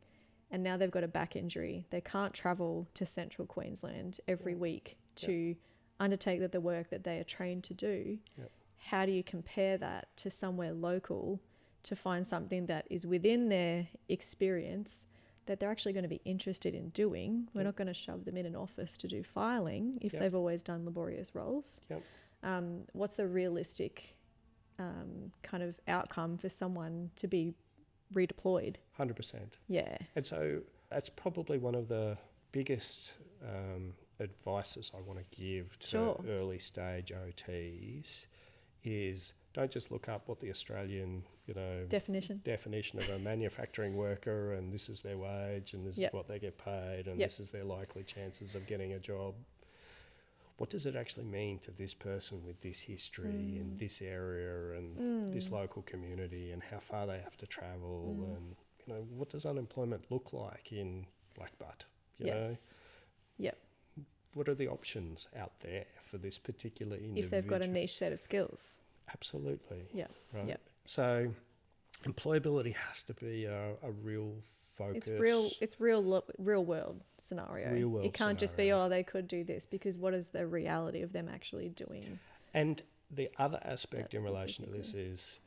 and now they've got a back injury, they can't travel to central Queensland every week to undertake the work that they are trained to do. How do you compare that to somewhere local to find something that is within their experience that they're actually going to be interested in doing? We're not going to shove them in an office to do filing if they've always done laborious roles. What's the realistic kind of outcome for someone to be redeployed? 100%. Yeah. And so that's probably one of the biggest advices I want to give to early stage OTs is don't just look up what the Australian, definition of a manufacturing worker, and this is their wage, and this is what they get paid, and this is their likely chances of getting a job. What does it actually mean to this person with this history in this area and this local community, and how far they have to travel, and what does unemployment look like in Blackbutt? You know? Yep. What are the options out there for this particular individual? If they've got a niche set of skills. Absolutely. Yeah. Right. Yep. So employability has to be a real focus. It's real world scenario. Real world it can't just be, they could do this, because what is the reality of them actually doing? And the other aspect in relation to this is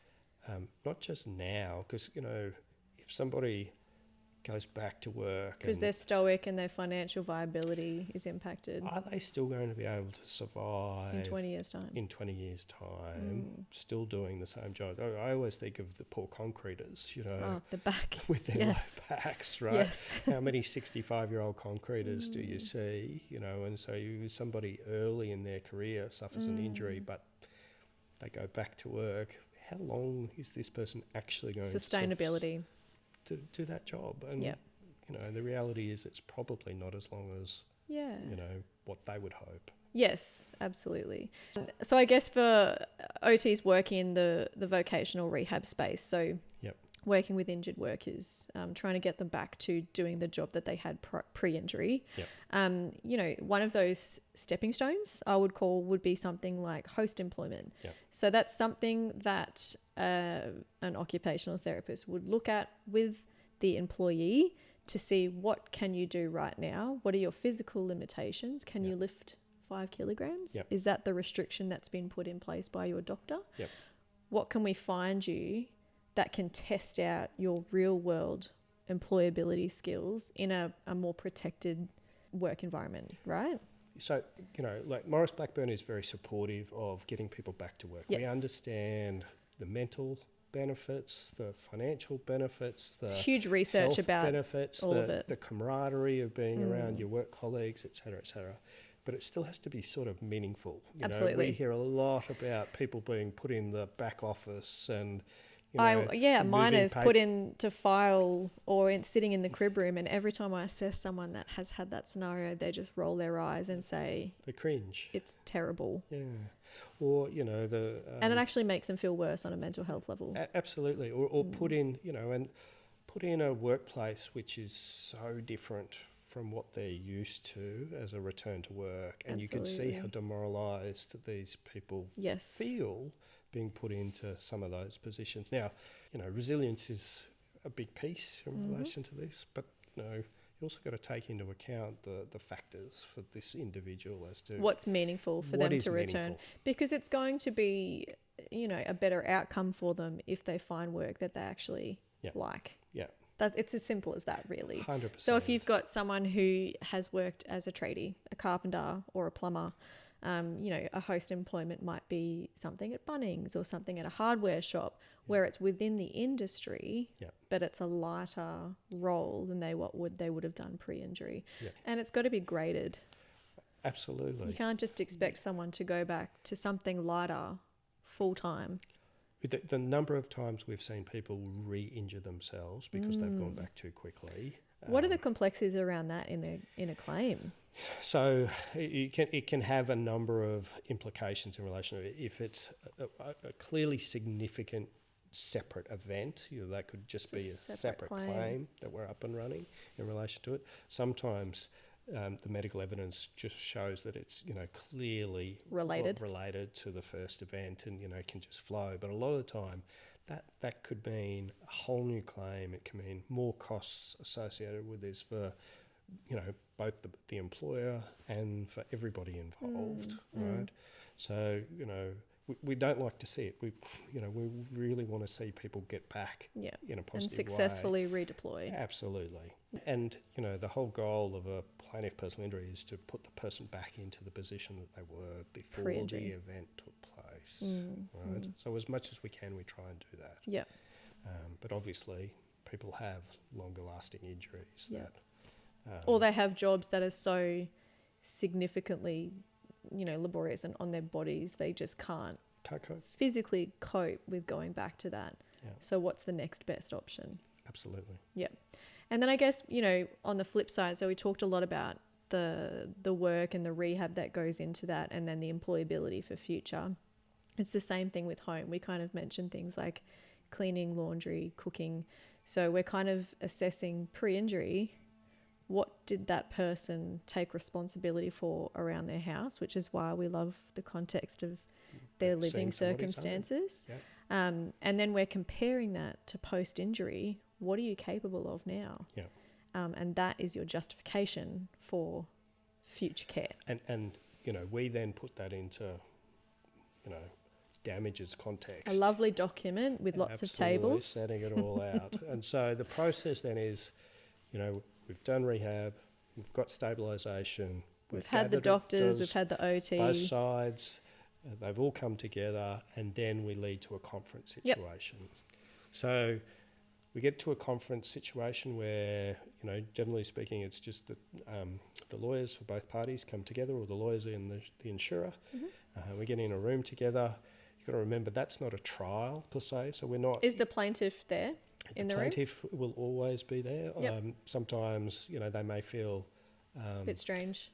not just now, because, if somebody goes back to work... Because they're stoic and their financial viability is impacted. Are they still going to be able to survive... In 20 years' time. In 20 years' time, still doing the same job? I always think of the poor concreters, the backs. With their low backs, right? Yes. How many 65-year-old concreters do you see, and so somebody early in their career suffers an injury, but they go back to work. How long is this person actually going to do that job? And the reality is it's probably not as long as what they would hope. Yes, absolutely. So I guess for OTs working in the vocational rehab space, so working with injured workers, trying to get them back to doing the job that they had pre-injury. One of those stepping stones I would call would be something like host employment. So that's something that an occupational therapist would look at with the employee to see, what can you do right now? What are your physical limitations? Can you lift 5 kilograms? Is that the restriction that's been put in place by your doctor? What can we find you that can test out your real world employability skills in a more protected work environment, right? So, like Maurice Blackburn is very supportive of getting people back to work. We understand the mental benefits, the financial benefits, the huge research about benefits, all of it. The camaraderie of being around your work colleagues, et cetera, but it still has to be sort of meaningful. Absolutely. We hear a lot about people being put in the back office and miners put in to file or sitting in the crib room, and every time I assess someone that has had that scenario, they just roll their eyes and say, they cringe. It's terrible. Yeah. Or, and it actually makes them feel worse on a mental health level. Absolutely. Or put in, and put in a workplace which is so different from what they're used to as a return to work. And you can see how demoralised these people feel being put into some of those positions. Now, resilience is a big piece in relation to this, but, you also got to take into account the factors for this individual as to what's meaningful for them to return, because it's going to be, a better outcome for them if they find work that they actually like. Yeah. That it's as simple as that, really. 100%. So if you've got someone who has worked as a tradie, a carpenter or a plumber, a host employment might be something at Bunnings or something at a hardware shop where it's within the industry, but it's a lighter role than they would have done pre-injury. And it's got to be graded. Absolutely. You can't just expect someone to go back to something lighter full-time. The number of times we've seen people re-injure themselves because they've gone back too quickly. What are the complexities around that in a claim? So it can have a number of implications in relation to it. If it's a clearly significant separate event, that could just be a separate claim that we're up and running in relation to it. Sometimes the medical evidence just shows that it's clearly related to the first event and can just flow. But a lot of the time that could mean a whole new claim. It can mean more costs associated with this for both the employer and for everybody involved, right? So we don't like to see it. We really want to see people get back in a positive way. And successfully redeploy. Absolutely. And, the whole goal of a plaintiff personal injury is to put the person back into the position that they were before the event took place, right? So as much as we can, we try and do that. Yeah. But obviously, people have longer lasting injuries that... or they have jobs that are so significantly, laborious and on their bodies, they just can't physically cope with going back to that. Yeah. So what's the next best option? Absolutely. Yeah. And then I guess, on the flip side, so we talked a lot about the work and the rehab that goes into that, and then the employability for future. It's the same thing with home. We kind of mentioned things like cleaning, laundry, cooking. So we're kind of assessing pre-injury, what did that person take responsibility for around their house, which is why we love the context of their living circumstances. Yeah. And then we're comparing that to post-injury. What are you capable of now? Yeah. And that is your justification for future care. And we then put that into, damages context. A lovely document with lots of tables. Setting it all out. And so the process then is, we've done rehab, we've got stabilisation. We've had the doctors, we've had the OT. Both sides, they've all come together, and then we lead to a conference situation. Yep. So we get to a conference situation where, generally speaking, it's just that the lawyers for both parties come together, or the lawyers and the insurer. Mm-hmm. We get in a room together. You've got to remember that's not a trial per se, so we're not... Is the plaintiff there in the room? The plaintiff will always be there. Yep. Sometimes, they may feel... a bit strange.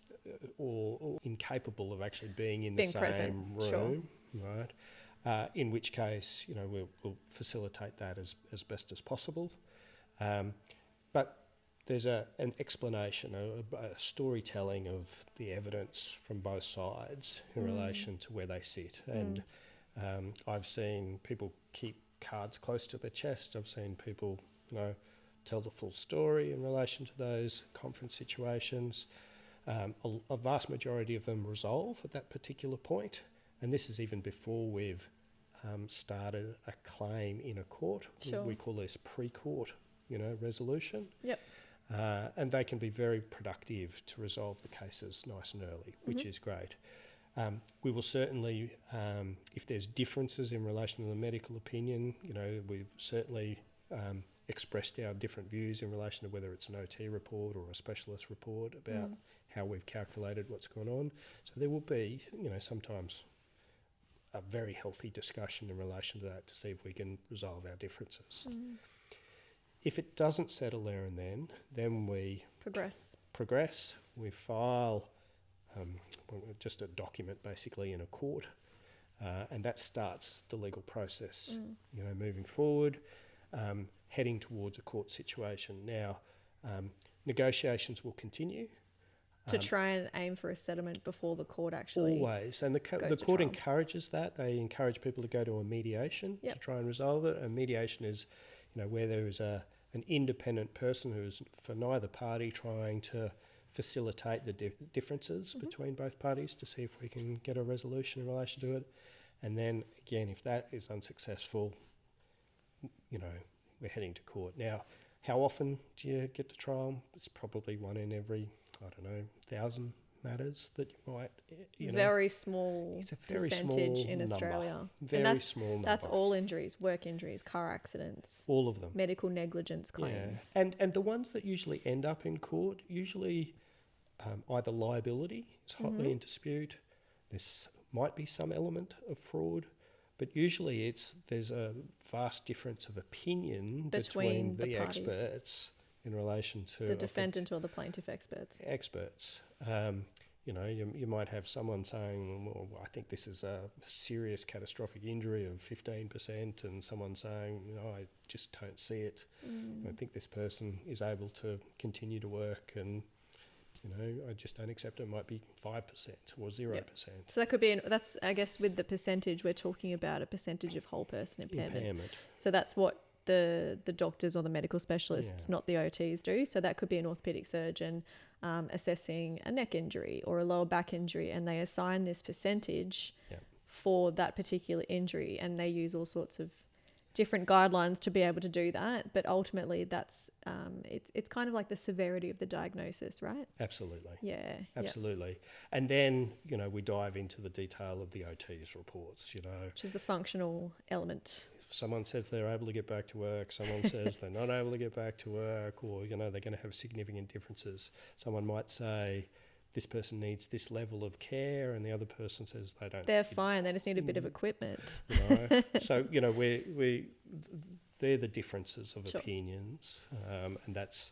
Or incapable of actually being in the same present. room, Sure. right? In which case, we'll facilitate that as best as possible. But there's an explanation, a storytelling of the evidence from both sides in relation to where they sit. And I've seen people keep cards close to their chest. I've seen people, tell the full story in relation to those conference situations. A vast majority of them resolve at that particular point. And this is even before we've started a claim in a court. Sure. We call this pre-court, resolution. Yep. And they can be very productive to resolve the cases nice and early, which is great. We will certainly, if there's differences in relation to the medical opinion, we've certainly expressed our different views in relation to whether it's an OT report or a specialist report about how we've calculated what's gone on. So there will be, sometimes a very healthy discussion in relation to that to see if we can resolve our differences. If it doesn't settle there and then we progress. We file just a document basically in a court, and that starts the legal process, moving forward, heading towards a court situation. Now, negotiations will continue. To try and aim for a settlement before the court actually always. And the court encourages that. They encourage people to go to a mediation to try and resolve it. And mediation is, where there is an independent person who is for neither party trying to facilitate the differences between both parties to see if we can get a resolution in relation to it. And then, again, if that is unsuccessful, we're heading to court. Now, how often do you get to trial? It's probably one in every, 1,000 matters that you might, Very small it's a very percentage small in number. Australia. Very small number. That's all injuries, work injuries, car accidents. All of them. Medical negligence claims. Yeah. And the ones that usually end up in court, usually either liability is hotly in dispute. There might be some element of fraud. But usually there's a vast difference of opinion between the experts in relation to... The defendant or the plaintiff experts. You might have someone saying, well, I think this is a serious catastrophic injury of 15%, and someone saying, no, I just don't see it. I think this person is able to continue to work, and I just don't accept it. It might be 5% or 0%. Yep. So that could be, that's, I guess, with the percentage, we're talking about a percentage of whole person impairment. So that's what the doctors or the medical specialists, not the OTs, do. So that could be an orthopedic surgeon assessing a neck injury or a lower back injury, and they assign this percentage for that particular injury, and they use all sorts of different guidelines to be able to do that. But ultimately that's it's kind of like the severity of the diagnosis, right? Absolutely. Yeah. Absolutely. Yep. And then, we dive into the detail of the OT's reports, Which is the functional element. If someone says they're able to get back to work, someone says they're not able to get back to work, or, they're going to have significant differences. Someone might say this person needs this level of care, and the other person says they don't. They're fine. They just need a bit of equipment. So they're the differences of opinions, and that's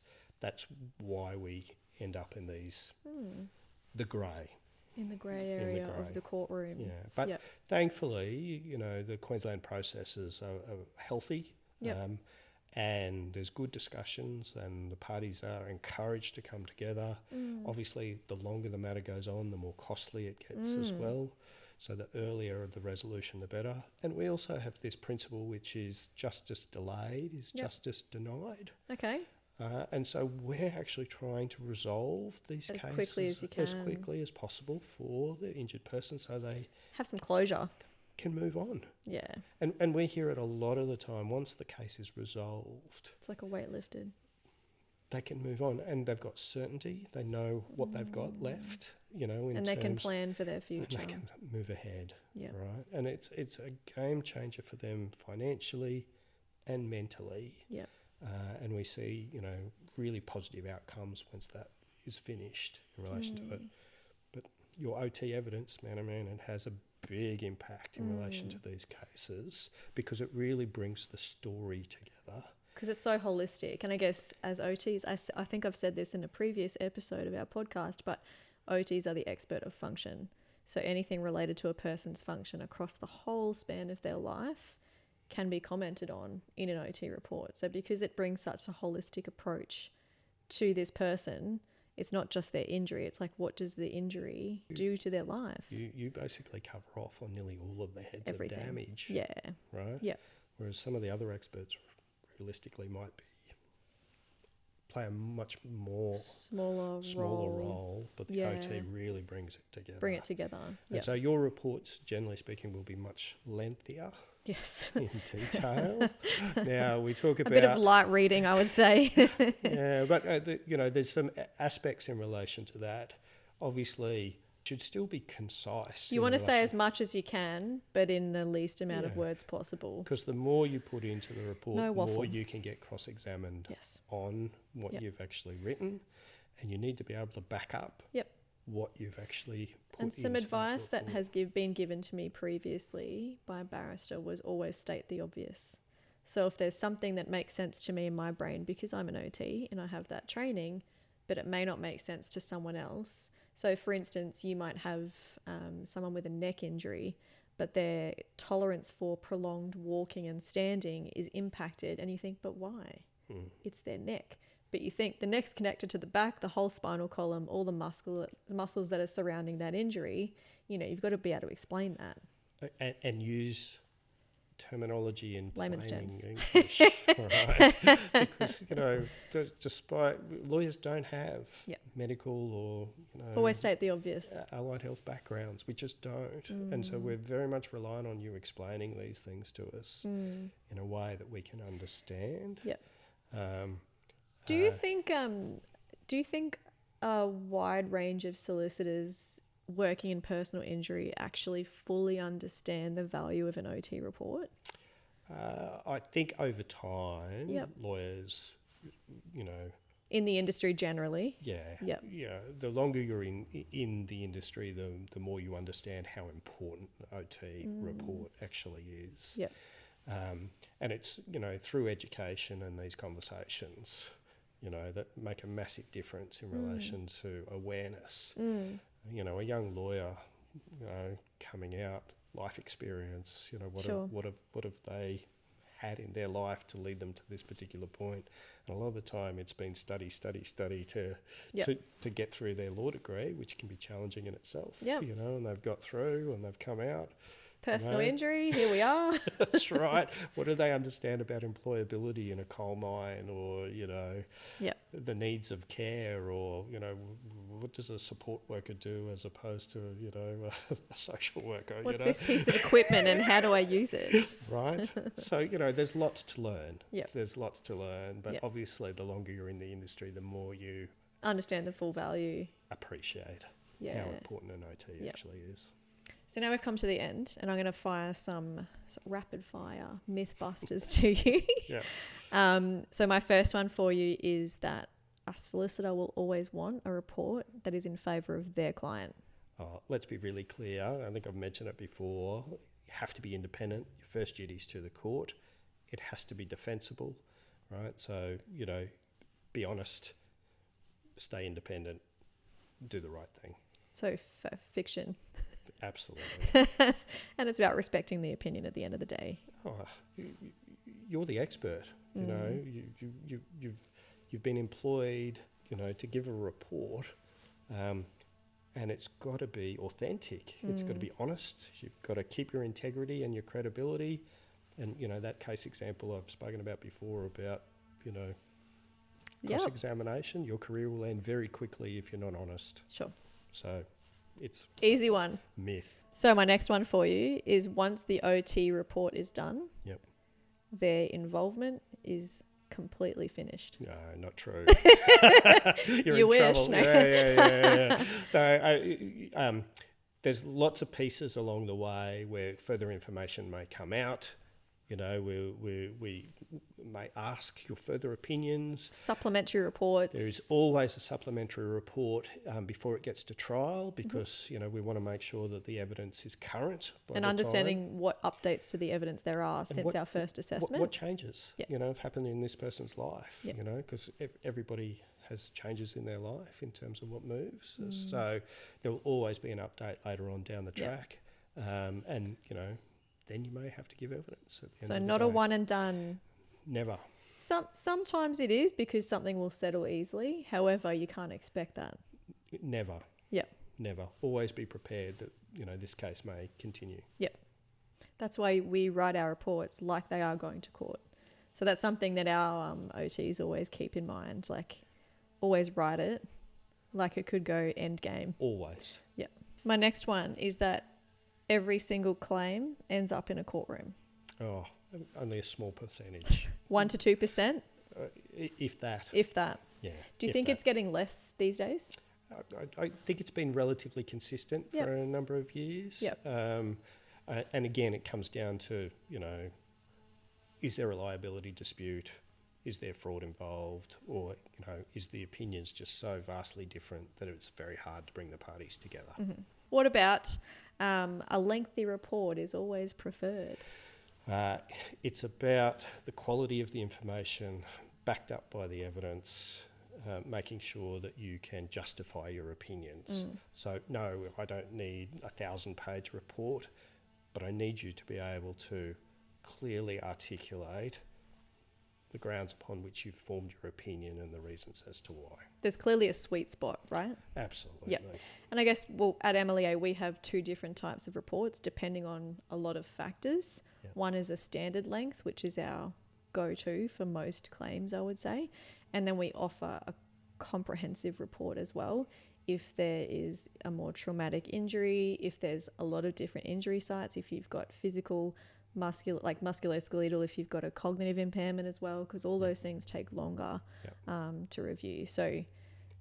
why we end up in the grey. In the grey area of the courtroom. Yeah, but thankfully, the Queensland processes are healthy. And there's good discussions, and the parties are encouraged to come together. Obviously, the longer the matter goes on, the more costly it gets as well. So the earlier the resolution, the better. And we also have this principle, which is justice delayed is justice denied. Okay. And so we're actually trying to resolve these cases as quickly as you can, as quickly as possible for the injured person, so they have some closure. Can move on. Yeah. And we hear it a lot of the time. Once the case is resolved, it's like a weight lifted. They can move on, and they've got certainty. They know what they've got left, and they can plan for their future. And they can move ahead, right? And it's a game changer for them financially and mentally. Yeah. And we see, really positive outcomes once that is finished in relation to it. But your OT evidence, it has a big impact in relation to these cases, because it really brings the story together. Because it's so holistic. And I guess as OTs, I think I've said this in a previous episode of our podcast, but OTs are the expert of function. So anything related to a person's function across the whole span of their life can be commented on in an OT report. So because it brings such a holistic approach to this person, it's not just their injury. It's like, what does the injury do to their life? You basically cover off on nearly all of the heads of damage. Yeah. Right? Yeah. Whereas some of the other experts realistically might play a much more smaller role, but the OT really brings it together. Bring it together. And so your reports, generally speaking, will be much lengthier. Yes. In detail. Now we talk about a bit of light reading, I would say. Yeah, but there's some aspects in relation to that. Obviously, should still be concise. You want to say as much as you can, but in the least amount of words possible. Because the more you put into the report, the waffle. more you can get cross-examined on what you've actually written, and you need to be able to back up what you've actually put into. And some advice that has been given to me previously by a barrister was always state the obvious. So if there's something that makes sense to me in my brain because I'm an OT and I have that training, but it may not make sense to someone else. So for instance, you might have someone with a neck injury, but their tolerance for prolonged walking and standing is impacted, and you think, but why? It's their neck. But you think the neck's connected to the back, the whole spinal column, all the muscles that are surrounding that injury. You've got to be able to explain that. And use terminology in layman's terms. English, right? Because despite lawyers don't have medical or always state the obvious allied health backgrounds, we just don't, and so we're very much relying on you explaining these things to us in a way that we can understand. Do you think a wide range of solicitors working in personal injury actually fully understand the value of an OT report? I think over time, lawyers, in the industry generally. The longer you're in the industry, the more you understand how important the OT report actually is. And it's through education and these conversations, that make a massive difference in relation to awareness. A young lawyer, coming out, life experience, what have they had in their life to lead them to this particular point? And a lot of the time it's been study to get through their law degree, which can be challenging in itself. And they've got through and they've come out. Personal injury, here we are. That's right. What do they understand about employability in a coal mine, or, the needs of care, or, what does a support worker do as opposed to, a social worker? What's this piece of equipment and how do I use it? Right. So, there's lots to learn. There's lots to learn, but obviously the longer you're in the industry, the more you understand the full value. Appreciate how important an OT actually is. So now we've come to the end, and I'm going to fire some rapid fire myth busters to you. So my first one for you is that a solicitor will always want a report that is in favour of their client? Let's be really clear. I think I've mentioned it before. You have to be independent. Your first duty is to the court. It has to be defensible, right? So, be honest, stay independent, do the right thing. So fiction. Absolutely. And it's about respecting the opinion at the end of the day. You're the expert. You've been employed, to give a report, and it's got to be authentic. It's got to be honest. You've got to keep your integrity and your credibility. And that case example I've spoken about before about cross-examination. Your career will end very quickly if you're not honest. Sure. So it's easy one. Myth. So my next one for you is once the OT report is done, their involvement is completely finished. No, not true. You wish. Trouble. No. Yeah. So, there's lots of pieces along the way where further information may come out. We may ask your further opinions. Supplementary reports. There is always a supplementary report before it gets to trial because, we want to make sure that the evidence is current. And understanding what updates to the evidence there are since our first assessment. What changes, have happened in this person's life, because everybody has changes in their life in terms of what moves. So there will always be an update later on down the track. Then you may have to give evidence at the end So of the not day. a one and done. Never. Sometimes it is because something will settle easily. However, you can't expect that. Never. Yep. Never. Always be prepared that, this case may continue. Yep. That's why we write our reports like they are going to court. So that's something that our OTs always keep in mind. Like, always write it like it could go end game. Always. Yep. My next one is that every single claim ends up in a courtroom. Oh, only a small percentage. 1 to 2%? If that. If that. Yeah. Do you think it's getting less these days? I think it's been relatively consistent for a number of years. Yep. And again, it comes down to, is there a liability dispute? Is there fraud involved? Or, is the opinions just so vastly different that it's very hard to bring the parties together? Mm-hmm. What about a lengthy report is always preferred? It's about the quality of the information backed up by the evidence, making sure that you can justify your opinions. So no, I don't need a 1,000-page report, but I need you to be able to clearly articulate the grounds upon which you've formed your opinion and the reasons as to why. There's clearly a sweet spot, right? Absolutely. Yep. And I guess, at MLEA, we have 2 different types of reports depending on a lot of factors. Yep. One is a standard length, which is our go-to for most claims, I would say. And then we offer a comprehensive report as well. If there is a more traumatic injury, if there's a lot of different injury sites, if you've got physical, musculoskeletal, if you've got a cognitive impairment as well, because all those things take longer to review. So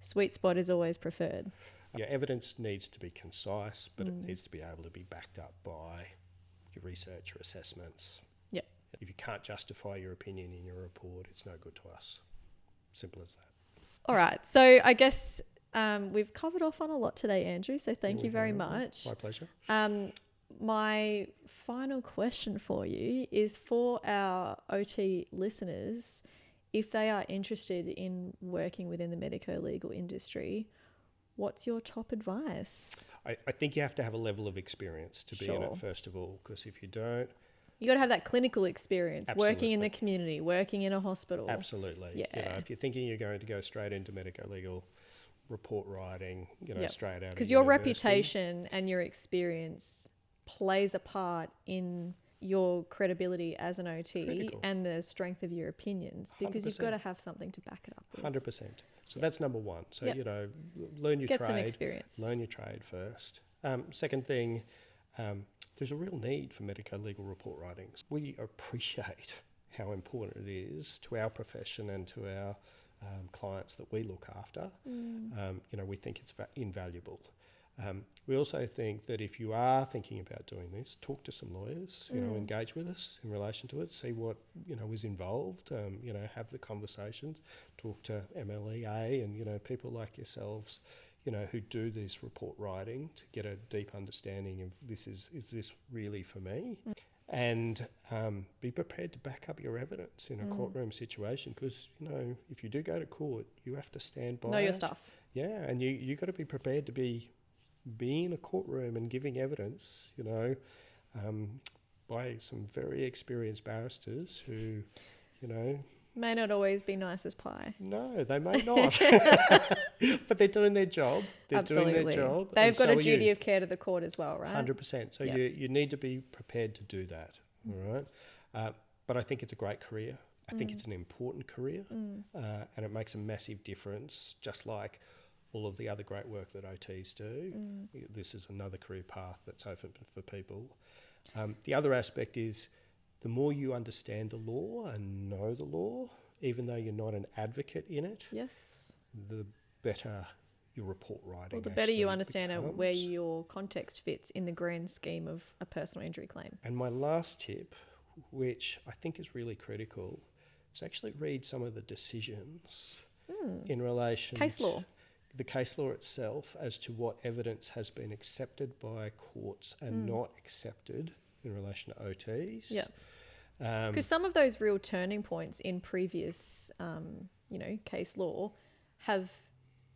sweet spot is always preferred. Your evidence needs to be concise, but it needs to be able to be backed up by your research or assessments. Yep. If you can't justify your opinion in your report, it's no good to us. Simple as that. All right. So I guess we've covered off on a lot today, Andrew. So thank you very much. My pleasure. My final question for you is for our OT listeners, if they are interested in working within the medico-legal industry, what's your top advice? I think you have to have a level of experience to be in it, first of all, because if you don't... You got to have that clinical experience, working in the community, working in a hospital. Absolutely. Yeah. If you're thinking you're going to go straight into medico-legal report writing, straight out of because your reputation and your experience plays a part in your credibility as an OT and the strength of your opinions, because 100%. You've got to have something to back it up with. 100%. So that's number one. So, learn your trade. Get some experience. Learn your trade first. Second thing, there's a real need for medico-legal report writings. We appreciate how important it is to our profession and to our clients that we look after. We think it's invaluable. We also think that if you are thinking about doing this, talk to some lawyers, engage with us in relation to it, see what, is involved, have the conversations, talk to MLEA and, people like yourselves, who do this report writing to get a deep understanding of is this really for me? And be prepared to back up your evidence in a courtroom situation, because, if you do go to court, you have to stand by Know your stuff. Yeah, and you got to be prepared to be in a courtroom and giving evidence, by some very experienced barristers who, may not always be nice as pie. No, they may not. But they're doing their job. They're Absolutely. doing their job. They've got a duty of care to the court as well, right? 100%. So you need to be prepared to do that, all right? But I think it's a great career. I think it's an important career, and it makes a massive difference, just like all of the other great work that OTs do. This is another career path that's open for people. The other aspect is, the more you understand the law and know the law, even though you're not an advocate in it, yes, the better your report writing. Well, the better you understand where your context fits in the grand scheme of a personal injury claim. And my last tip, which I think is really critical, is actually read some of the decisions in relation case law. The case law itself as to what evidence has been accepted by courts and not accepted in relation to OTs. Yeah. Because some of those real turning points in previous, case law have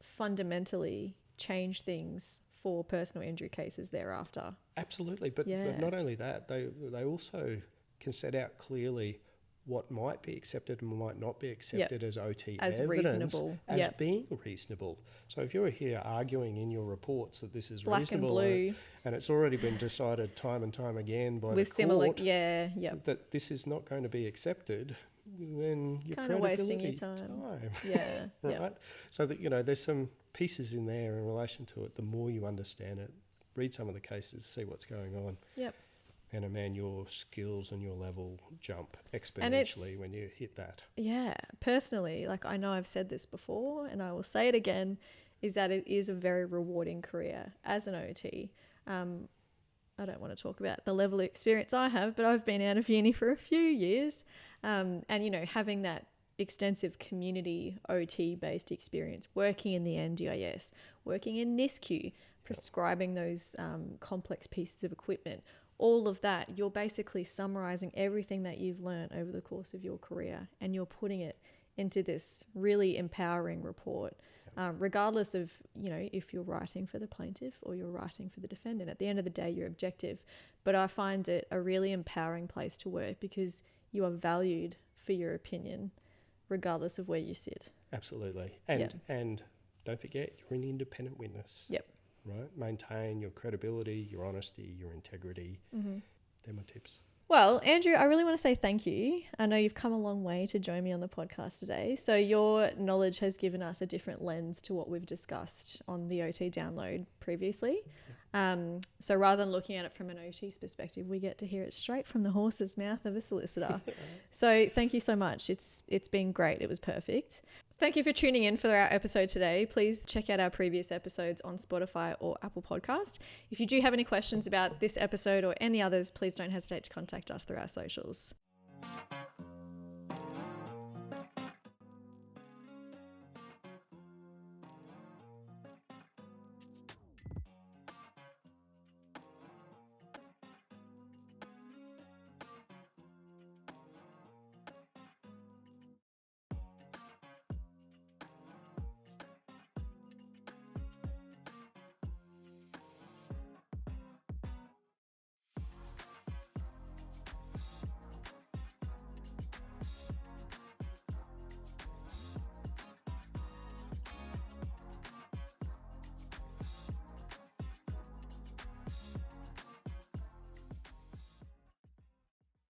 fundamentally changed things for personal injury cases thereafter. Absolutely. But not only that, they also can set out clearly what might be accepted and might not be accepted as OT as evidence, reasonable. as being reasonable. So if you're here arguing in your reports that this is black reasonable, and blue, and it's already been decided time and time again by with the similar, court that this is not going to be accepted, then you're kind of wasting your time. Yeah, right. So that there's some pieces in there in relation to it. The more you understand it, read some of the cases, see what's going on. Yep. And man, your skills and your level jump exponentially when you hit that. Yeah, personally, I know I've said this before and I will say it again, is that it is a very rewarding career as an OT. I don't want to talk about the level of experience I have, but I've been out of uni for a few years. And, having that extensive community OT-based experience, working in the NDIS, working in NISQ, prescribing those complex pieces of equipment, all of that, you're basically summarizing everything that you've learned over the course of your career, and you're putting it into this really empowering report, regardless of, if you're writing for the plaintiff or you're writing for the defendant. At the end of the day, you're objective. But I find it a really empowering place to work because you are valued for your opinion, regardless of where you sit. Absolutely. And don't forget, you're an independent witness. Yep. Right? Maintain your credibility, your honesty, your integrity. They're my tips. Well, Andrew, I really want to say thank you. I know you've come a long way to join me on the podcast today. So your knowledge has given us a different lens to what we've discussed on the OT download previously. So rather than looking at it from an OT's perspective, we get to hear it straight from the horse's mouth of a solicitor. So thank you so much. It's been great. It was perfect. Thank you for tuning in for our episode today. Please check out our previous episodes on Spotify or Apple Podcast. If you do have any questions about this episode or any others, please don't hesitate to contact us through our socials.